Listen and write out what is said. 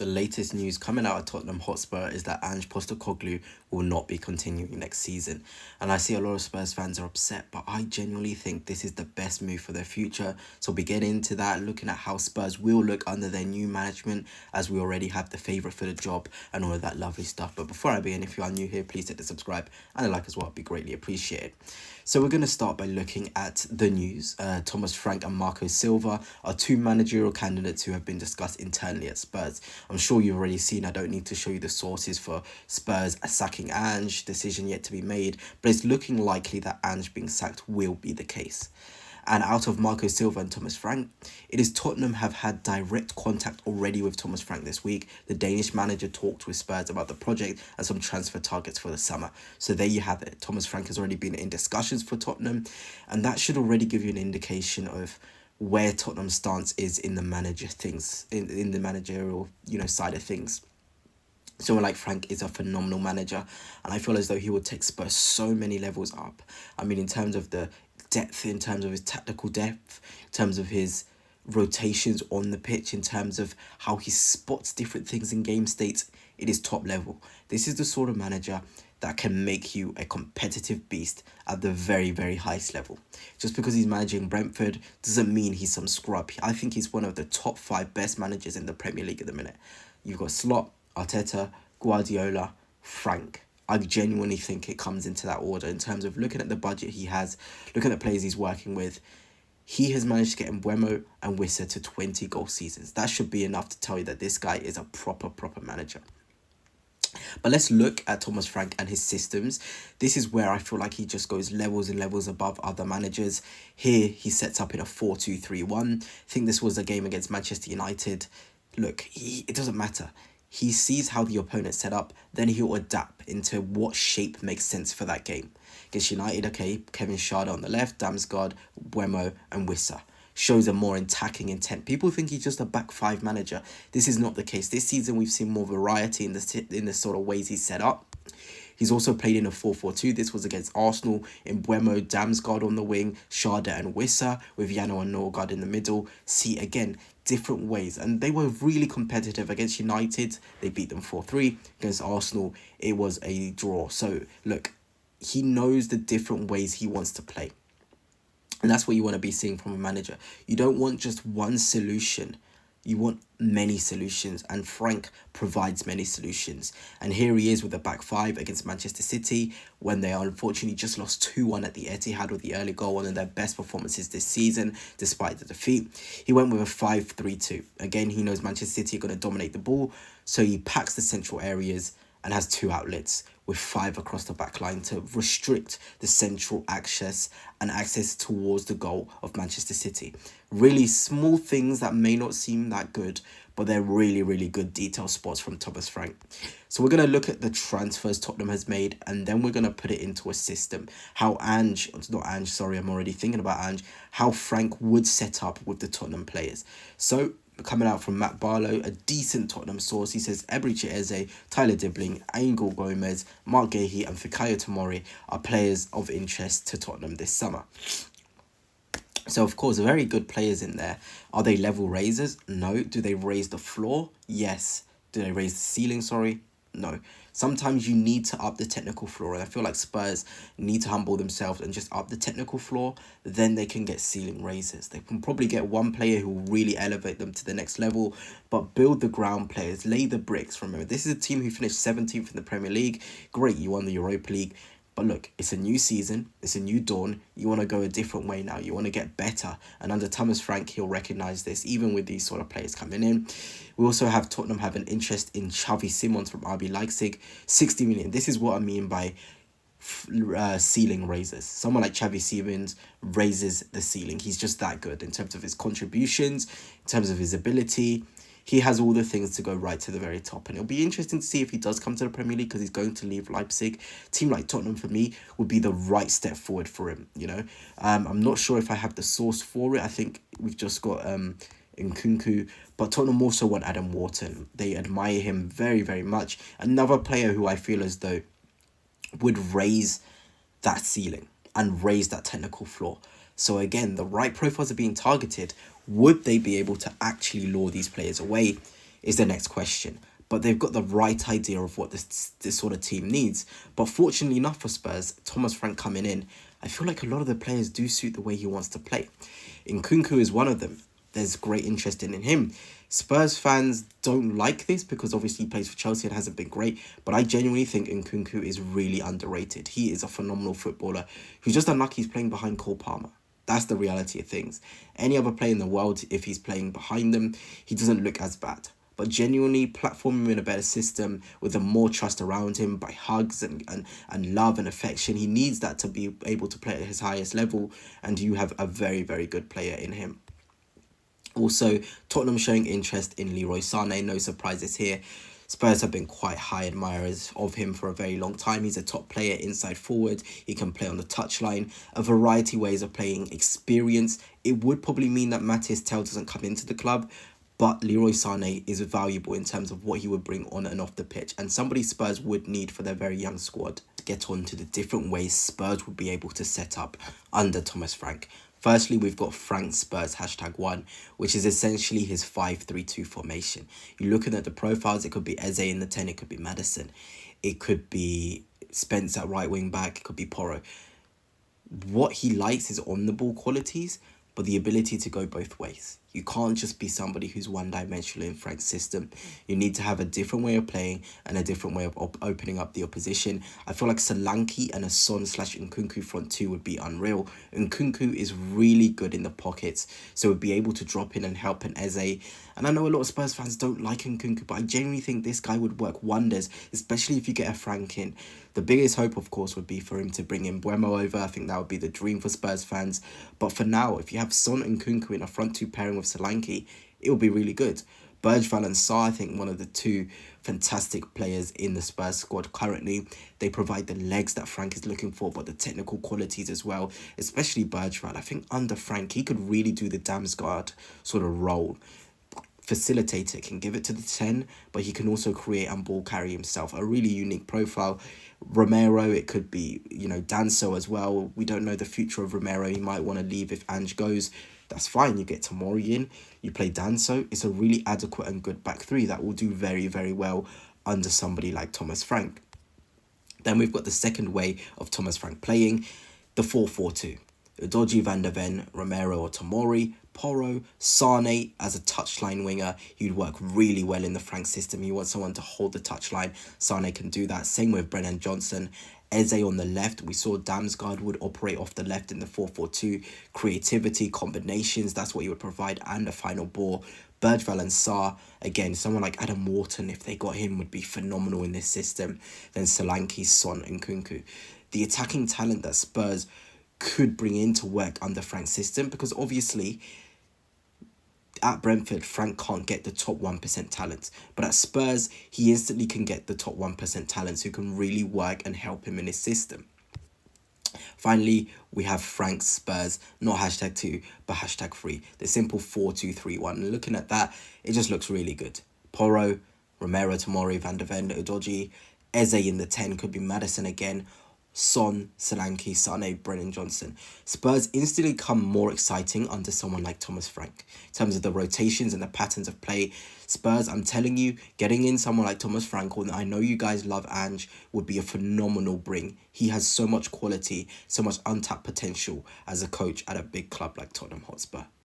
the latest news coming out of Tottenham Hotspur is that Ange Postecoglou will not be continuing next season. And I see a lot of Spurs fans are upset, but I genuinely think this is the best move for their future. So we get into that, looking at how Spurs will look under their new management, as we already have the favourite for the job and all of that lovely stuff. But before I begin, if you are new here, please hit the subscribe and a like as well, it'd be greatly appreciated. So we're going to start by looking at the news. Thomas Frank and Marco Silva are two managerial candidates who have been discussed internally at Spurs. I'm sure you've already seen, I don't need to show you the sources for Spurs sacking Ange, decision yet to be made, but it's looking likely that Ange being sacked will be the case. And out of Marco Silva and Thomas Frank, it is Tottenham have had direct contact already with Thomas Frank this week. The Danish manager talked with Spurs about the project and some transfer targets for the summer. So there you have it. Thomas Frank has already been in discussions for Tottenham, and that should already give you an indication of where Tottenham's stance is in the in the managerial, side of things. Someone like Frank is a phenomenal manager, and I feel as though he would take Spurs so many levels up. I mean, in terms of the depth, in terms of his tactical depth, in terms of his rotations on the pitch, in terms of how he spots different things in game states, it is top level. This is the sort of manager that can make you a competitive beast at the very, very highest level. Just because he's managing Brentford doesn't mean he's some scrub. I think he's one of the top 5 best managers in the Premier League at the minute. You've got Slot, Arteta, Guardiola, Frank. I genuinely think it comes into that order in terms of looking at the budget he has, looking at the players he's working with. He has managed to get Mbeumo and Wissa to 20 goal seasons. That should be enough to tell you that this guy is a proper manager. But let's look at Thomas Frank and his systems. This is where I feel like he just goes levels and levels above other managers. Here, he sets up in a 4-2-3-1. I think this was a game against Manchester United. Look, it doesn't matter. He sees how the opponent set up, then he'll adapt into what shape makes sense for that game. Against United, okay, Kevin Schade on the left, Damsgaard, Mbeumo and Wissa. Shows a more attacking intent. People think he's just a back 5 manager. This is not the case. This season we've seen more variety in the sort of ways he's set up. He's also played in a 4-4-2. This was against Arsenal, in Mbeumo, Damsgaard on the wing, Schade and Wissa, with Jano and Norgard in the middle. See, again, different ways. And they were really competitive against United. They beat them 4-3. Against Arsenal, it was a draw. So, look, he knows the different ways he wants to play. And that's what you want to be seeing from a manager. You don't want just one solution. You want many solutions, and Frank provides many solutions. And here he is with the back 5 against Manchester City, when they unfortunately just lost 2-1 at the Etihad with the early goal, one of their best performances this season, despite the defeat. He went with a 5-3-2. Again, he knows Manchester City are going to dominate the ball, so he packs the central areas and has 2 outlets with 5 across the back line to restrict the central access and access towards the goal of Manchester City. Really small things that may not seem that good, but they're really good detail spots from Thomas Frank. So we're going to look at the transfers Tottenham has made, and then we're going to put it into a system. How I'm already thinking about Ange, how Frank would set up with the Tottenham players. So coming out from Matt Barlow, a decent Tottenham source, he says Eberechi Eze, Tyler Dibling, Angel Gomez, Mark Gahey and Fikayo Tomori are players of interest to Tottenham this summer. So, of course, very good players in there. Are they level raisers? No. Do they raise the floor? Yes. Do they raise the ceiling? No. Sometimes you need to up the technical floor, and I feel like Spurs need to humble themselves and just up the technical floor. Then they can get ceiling raisers. They can probably get one player who will really elevate them to the next level, but build the ground players, lay the bricks. Remember, this is a team who finished 17th in the Premier League. Great, you won the Europa League. But look, it's a new season, it's a new dawn. You want to go a different way now. You want to get better. And under Thomas Frank, he'll recognise this, even with these sort of players coming in. We also have Tottenham have an interest in Xavi Simons from RB Leipzig, 60 million. This is what I mean by ceiling raisers. Someone like Xavi Simons raises the ceiling. He's just that good in terms of his contributions, in terms of his ability. He has all the things to go right to the very top. And it'll be interesting to see if he does come to the Premier League, because he's going to leave Leipzig. A team like Tottenham, for me, would be the right step forward for him, I'm not sure if I have the source for it. I think we've just got Nkunku. But Tottenham also want Adam Wharton. They admire him very much. Another player who I feel as though would raise that ceiling and raise that technical floor. So again, the right profiles are being targeted. Would they be able to actually lure these players away? is the next question. But they've got the right idea of what this sort of team needs. But fortunately enough for Spurs, Thomas Frank coming in, I feel like a lot of the players do suit the way he wants to play. Nkunku is one of them. There's great interest in him. Spurs fans don't like this because obviously he plays for Chelsea and hasn't been great, but I genuinely think Nkunku is really underrated. He is a phenomenal footballer who's just unlucky he's playing behind Cole Palmer. That's the reality of things. Any other player in the world, if he's playing behind them, he doesn't look as bad. But genuinely, platform him in a better system with a more trust around him by hugs and love and affection. He needs that to be able to play at his highest level, and you have a very, very good player in him. Also, Tottenham showing interest in Leroy Sané, no surprises here. Spurs have been quite high admirers of him for a very long time. He's a top player inside forward. He can play on the touchline. A variety of ways of playing, experience. It would probably mean that Matthias Tell doesn't come into the club, but Leroy Sané is valuable in terms of what he would bring on and off the pitch, and somebody Spurs would need for their very young squad. Get on to the different ways Spurs would be able to set up under Thomas Frank. Firstly, we've got Frank Spurs #1, which is essentially his 5-3-2 formation. You're looking at the profiles, it could be Eze in the 10, it could be Maddison, it could be Spence at right wing back, it could be Porro. What he likes is on the ball qualities, but the ability to go both ways. You can't just be somebody who's one-dimensional in Frank's system. You need to have a different way of playing and a different way of opening up the opposition. I feel like Solanke and a Son/Nkunku front two would be unreal. Nkunku is really good in the pockets, so would be able to drop in and help an Eze. And I know a lot of Spurs fans don't like Nkunku, but I genuinely think this guy would work wonders, especially if you get a Frank in. The biggest hope, of course, would be for him to bring in Buemo over. I think that would be the dream for Spurs fans. But for now, if you have Son and Nkunku in a front two pairing with Solanke, it will be really good. Bergvall and Sarr, I think one of the two fantastic players in the Spurs squad currently. They provide the legs that Frank is looking for, but the technical qualities as well, especially Bergvall. I think under Frank, he could really do the Damsgaard sort of role. Facilitator, can give it to the 10, but he can also create and ball carry himself. A really unique profile. Romero, it could be, Danso as well. We don't know the future of Romero. He might want to leave if Ange goes. That's fine. You get Tomori in. You play Danso. It's a really adequate and good back three that will do very, very well under somebody like Thomas Frank. Then we've got the second way of Thomas Frank playing, the 4-4-2. Udogie, Van der Ven, Romero or Tomori, Porro, Sane as a touchline winger. He'd work really well in the Frank system. You want someone to hold the touchline. Sane can do that. Same with Brennan Johnson. Eze on the left. We saw Damsgaard would operate off the left in the 4-4-2. Creativity, combinations, that's what he would provide, and a final ball. Bergvall and Sarr, again, someone like Adam Wharton, if they got him, would be phenomenal in this system. Then Solanke, Son and Nkunku. The attacking talent that Spurs could bring in to work under Frank's system, because obviously at Brentford, Frank can't get the top 1% talents, but at Spurs, he instantly can get the top 1% talents who can really work and help him in his system. Finally, we have Frank's Spurs, not #2, but #3, the simple 4-2-3-1. Looking at that, it just looks really good. Porro, Romero, Tomori, Van der Ven, Udogie, Eze in the 10, could be Maddison again, Son, Solanke, Sane, Brennan Johnson. Spurs instantly become more exciting under someone like Thomas Frank. In terms of the rotations and the patterns of play, Spurs, I'm telling you, getting in someone like Thomas Frank, and I know you guys love Ange, would be a phenomenal bring. He has so much quality, so much untapped potential as a coach at a big club like Tottenham Hotspur.